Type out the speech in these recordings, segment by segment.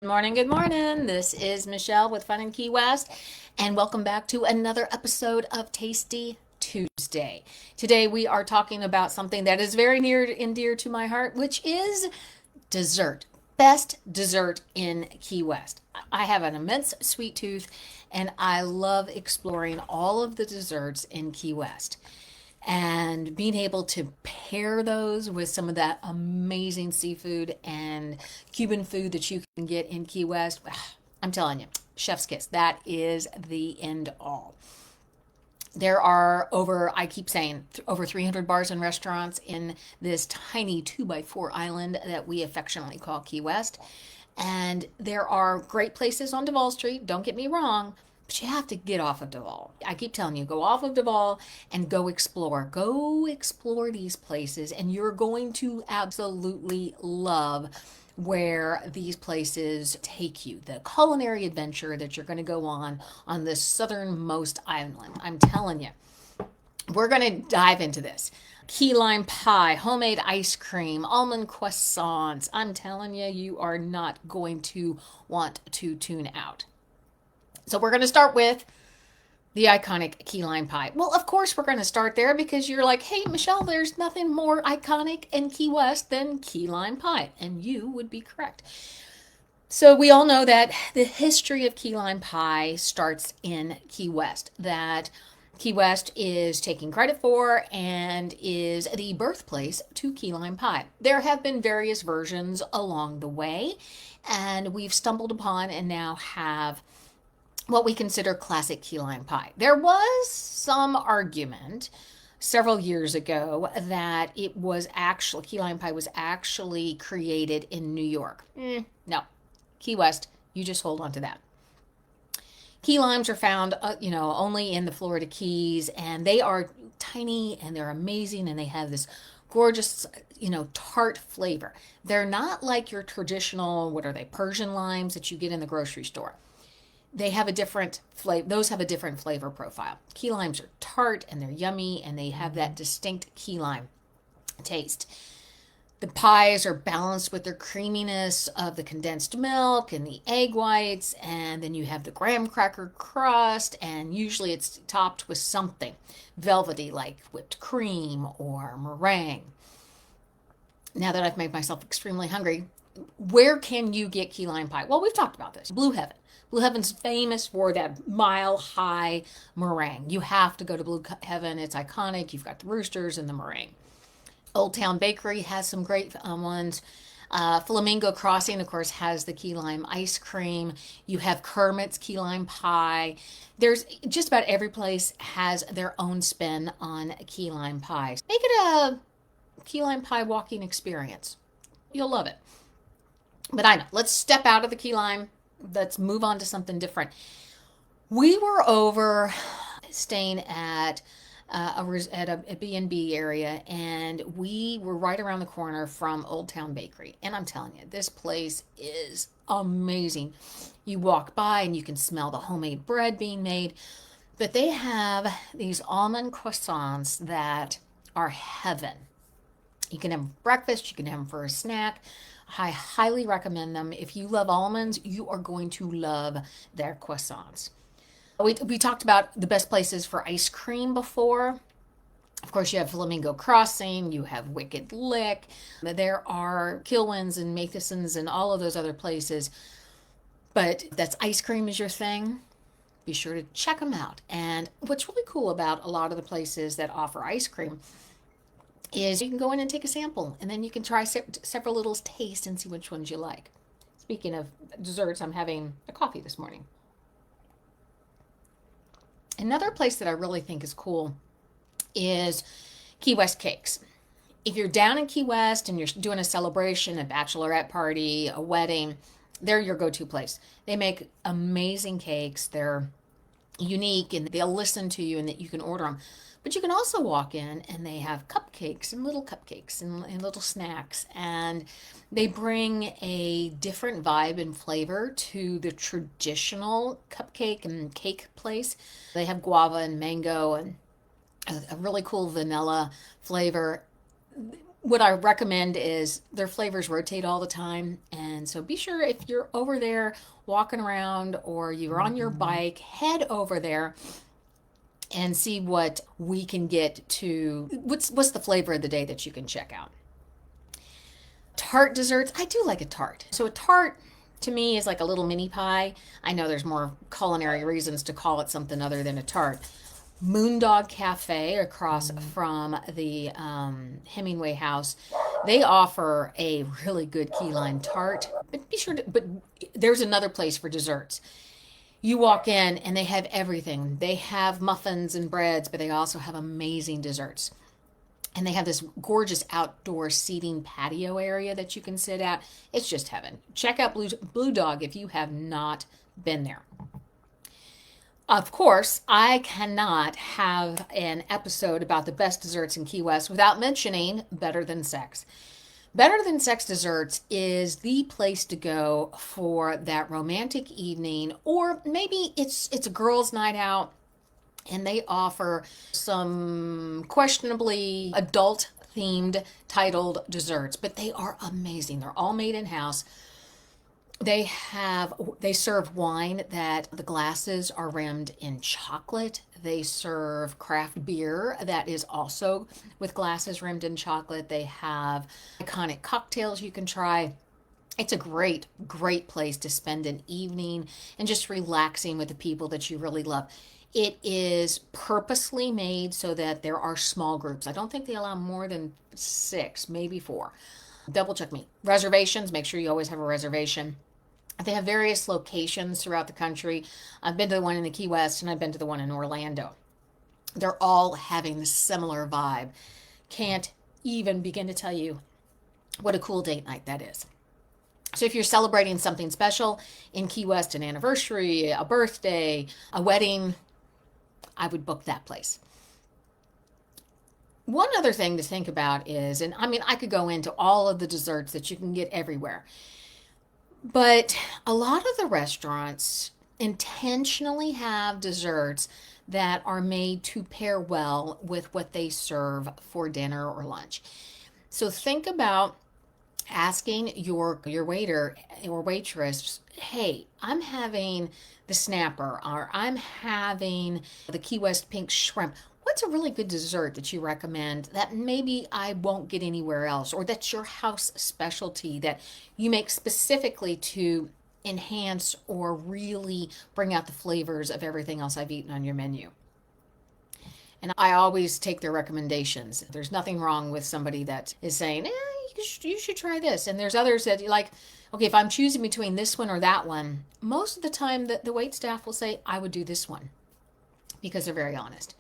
Good morning, good morning. This is Michelle with Fun in Key West, and welcome back to another episode of Tasty Tuesday. Today we are talking about something that is very near and dear to my heart, which is dessert. Best dessert in Key West. I have an immense sweet tooth, and I love exploring all of the desserts in Key West and being able to pair those with some of that amazing seafood and Cuban food that you can get in Key West. I'm telling you, chef's kiss. That is the end all. There are I keep saying, over 300 bars and restaurants in this tiny 2x4 island that we affectionately call Key West. And there are great places on Duval Street, don't get me wrong, but you have to get off of Duval. I keep telling you, go off of Duval and go explore. Go explore these places, and you're going to absolutely love where these places take you. The culinary adventure that you're going to go on this southernmost island. I'm telling you, we're going to dive into this. Key lime pie, homemade ice cream, almond croissants. I'm telling you, you are not going to want to tune out. So we're going to start with the iconic key lime pie. Well, of course, we're going to start there because you're like, hey, Michelle, there's nothing more iconic in Key West than key lime pie. And you would be correct. So we all know that the history of key lime pie starts in Key West, that Key West is taking credit for and is the birthplace to key lime pie. There have been various versions along the way, and we've stumbled upon and now have what we consider classic key lime pie. There was some argument several years ago that key lime pie was actually created in New York. No, Key West, you just hold on to that. Key limes are found, only in the Florida Keys, and they are tiny and they're amazing, and they have this gorgeous, tart flavor. They're not like your traditional, Persian limes that you get in the grocery store. They have a different flavor. Those have a different flavor profile. Key limes are tart and they're yummy, and they have that distinct key lime taste. The pies are balanced with their creaminess of the condensed milk and the egg whites, and then you have the graham cracker crust, and usually it's topped with something velvety like whipped cream or meringue. Now that I've made myself extremely hungry, where can you get key lime pie? Well, we've talked about this. Blue Heaven. Blue Heaven's famous for that mile-high meringue. You have to go to Blue Heaven. It's iconic. You've got the roosters and the meringue. Old Town Bakery has some great ones. Flamingo Crossing, of course, has the key lime ice cream. You have Kermit's key lime pie. There's just about every place has their own spin on key lime pie. Make it a key lime pie walking experience. You'll love it. But I know, let's step out of the key lime. Let's move on to something different. We were over staying at a B&B area, and we were right around the corner from Old Town Bakery. And I'm telling you, this place is amazing. You walk by and you can smell the homemade bread being made, but they have these almond croissants that are heaven. You can have them for breakfast, you can have them for a snack. I highly recommend them. If you love almonds, you are going to love their croissants. We talked about the best places for ice cream before. Of course, you have Flamingo Crossing, you have Wicked Lick. There are Kilwins and Mathesons and all of those other places. But if that's ice cream is your thing, be sure to check them out. And what's really cool about a lot of the places that offer ice cream is you can go in and take a sample, and then you can try several little tastes and see which ones you like. Speaking of desserts, I'm having a coffee this morning. Another place that I really think is cool is Key West Cakes. If you're down in Key West and you're doing a celebration, a bachelorette party, a wedding, they're your go-to place. They make amazing cakes. They're unique, and they'll listen to you, and that you can order them. But you can also walk in and they have cupcakes and little snacks, and they bring a different vibe and flavor to the traditional cupcake and cake place. They have guava and mango and a really cool vanilla flavor. What I recommend is their flavors rotate all the time. And so be sure if you're over there walking around or you're on your bike, head over there and see what we can get to. What's the flavor of the day that you can check out. Tart desserts. I do like a tart. So a tart to me is like a little mini pie. I know there's more culinary reasons to call it something other than a tart. Moondog Café across from the Hemingway House, they offer a really good key lime tart. But be sure to, but there's another place for desserts. You walk in and they have everything. They have muffins and breads, but they also have amazing desserts. And they have this gorgeous outdoor seating patio area that you can sit at. It's just heaven. Check out Blue Dog if you have not been there. Of course, I cannot have an episode about the best desserts in Key West without mentioning Better Than Sex. Better Than Sex Desserts is the place to go for that romantic evening, or maybe it's a girls' night out, and they offer some questionably adult-themed titled desserts, but they are amazing. They're all made in-house. They serve wine that the glasses are rimmed in chocolate. They serve craft beer that is also with glasses rimmed in chocolate. They have iconic cocktails you can try. It's a great, great place to spend an evening and just relaxing with the people that you really love. It is purposely made so that there are small groups. I don't think they allow more than 6, maybe 4. Double check me. Reservations, make sure you always have a reservation. They have various locations throughout the country. I've been to the one in the Key West and I've been to the one in Orlando. They're all having a similar vibe. Can't even begin to tell you what a cool date night that is. So if you're celebrating something special in Key West, an anniversary, a birthday, a wedding, I would book that place. One other thing to think about is, and I mean, I could go into all of the desserts that you can get everywhere. But a lot of the restaurants intentionally have desserts that are made to pair well with what they serve for dinner or lunch. So think about asking your waiter or waitress, hey, I'm having the snapper, or I'm having the Key West pink shrimp. What's a really good dessert that you recommend that maybe I won't get anywhere else, or that's your house specialty that you make specifically to enhance or really bring out the flavors of everything else I've eaten on your menu? And I always take their recommendations. There's nothing wrong with somebody that is saying, you should try this. And there's others that you like, okay, if I'm choosing between this one or that one, most of the time the wait staff will say, I would do this one, because they're very honest.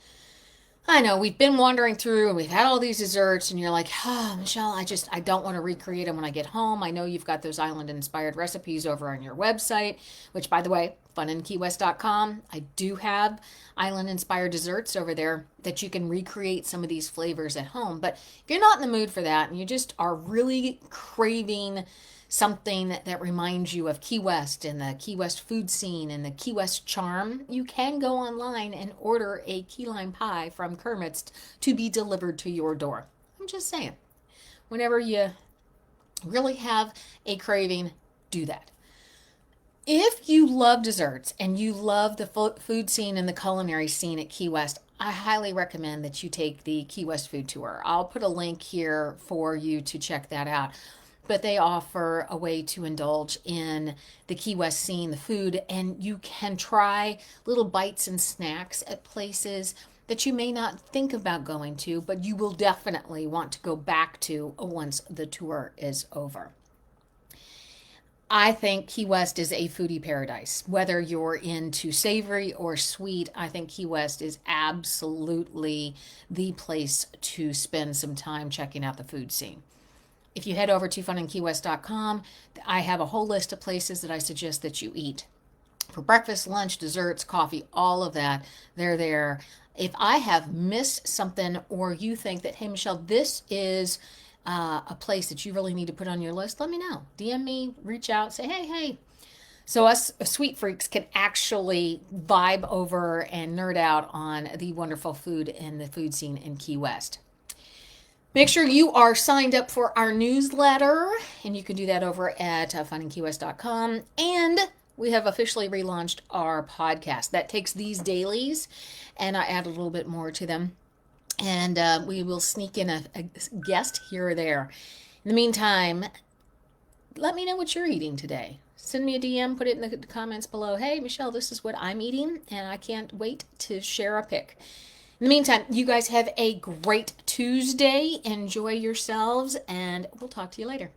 I know we've been wandering through and we've had all these desserts and you're like, oh, Michele, I don't want to recreate them when I get home. I know you've got those island inspired recipes over on your website, which, by the way, FunInKeyWest.com. I do have island inspired desserts over there that you can recreate some of these flavors at home. But if you're not in the mood for that and you just are really craving something that reminds you of Key West and the Key West food scene and the Key West charm, you can go online and order a key lime pie from Kermit's to be delivered to your door. I'm just saying, whenever you really have a craving, do that. If you love desserts and you love the food scene and the culinary scene at Key West, I highly recommend that you take the Key West food tour. I'll put a link here for you to check that out. But they offer a way to indulge in the Key West scene, the food, and you can try little bites and snacks at places that you may not think about going to, but you will definitely want to go back to once the tour is over. I think Key West is a foodie paradise. Whether you're into savory or sweet, I think Key West is absolutely the place to spend some time checking out the food scene. If you head over to FunInKeyWest.com, I have a whole list of places that I suggest that you eat. For breakfast, lunch, desserts, coffee, all of that, they're there. If I have missed something or you think that, hey, Michele, this is a place that you really need to put on your list, let me know. DM me, reach out, say, hey. So us sweet freaks can actually vibe over and nerd out on the wonderful food and the food scene in Key West. Make sure you are signed up for our newsletter, and you can do that over at FunInKeyWest.com. And we have officially relaunched our podcast. That takes these dailies, and I add a little bit more to them. And we will sneak in a guest here or there. In the meantime, let me know what you're eating today. Send me a DM, put it in the comments below. Hey, Michele, this is what I'm eating, and I can't wait to share a pic. In the meantime, you guys have a great Tuesday. Enjoy yourselves, and we'll talk to you later.